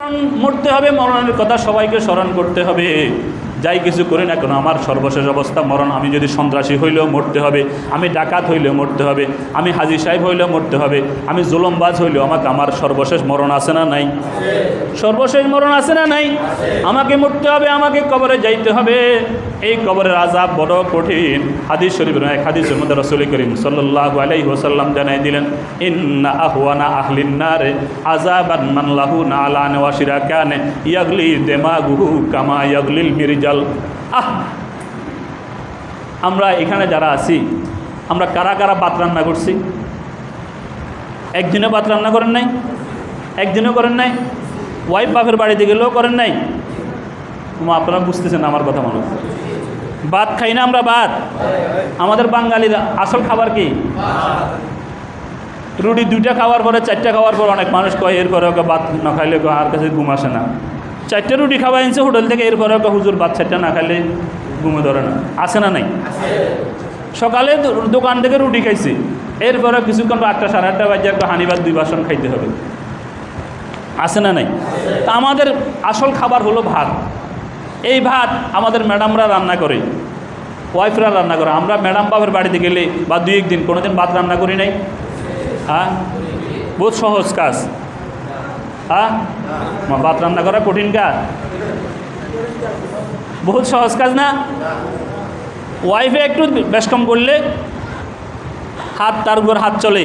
মরতে হবে, মরণের কথা সবাইকে স্মরণ করতে হবে। যাই কিছু করি না কেন আমার সর্বশেষ অবস্থা মরণ। আমি যদি সন্ত্রাসী হইলেও মরতে হবে, আমি ডাকাত হইলেও মরতে হবে, আমি হাজী সাহেব হইলেও মরতে হবে, আমি জুলুমবাজ হইলেও আমার সর্বশেষ মরণ আছে না নাই? সর্বশেষ মরণ আছে না নাই? আমাকে মরতে হবে, আমাকে কবরে যাইতে হবে। এই কবরের আযাব বড় কঠিন। হাদিস শরীফের এক হাদিসের মধ্যে রাসূল করিম সাল্লাল্লাহু আলাইহি ওয়াসাল্লাম জানাই দিলেন, ইন্না আহওয়ানা আহলিন নারে আযাবান মান লাহু নালান ওয়া শিরাকান ইয়াগলি দিমাগুহু কামা ইয়াগলিল মিরজাল। আমরা এখানে যারা আছি, আমরা কারা কারা ভাত রান্না করছি? একদিনও ভাত রান্না করেন নাই? একদিনও করেন নাই? ওয়াইফ বাপের বাড়িতে গেলেও করেন নাই? আপনারা বুঝতেছেন আমার কথা মানুষ। ভাত খাই না আমরা? ভাত আমাদের বাঙালির আসল খাবার কি? রুটি 2টা খাওয়ার পরে 4টা খাওয়ার পর অনেক মানুষ কয় এরপরে ওকে ভাত না খাইলে আর কাছে ঘুম আসে না। 4টে রুটি খাওয়া আনছে হোটেল থেকে, এরপরে ওকে হুজুর ভাত 4টা না খাইলে ঘুমে ধরে না। আসে না নাই? সকালে দোকান থেকে রুটি খাইছি, এরপরে কিছুক্ষণ 8টা 8:30 বাজে একটা হানিভাত 2 বাসন খাইতে হবে। আসে না নাই? তা আমাদের আসল খাবার হলো ভাত। এই ভাত আমাদের ম্যাডামরা রান্না করে, ওয়াইফরা রান্না করে। আমরা ম্যাডাম বাবার বাড়িতে গেলে বা 2-1 দিন কোনোদিন ভাত রান্না করি নাই? হ্যাঁ, বহুত সহজ কাজ। হ্যাঁ, ভাত রান্না করা কঠিন কাজ? বহুত সহজ কাজ না? ওয়াইফে একটু বেশ কম করলে হাত তার উপর হাত চলে।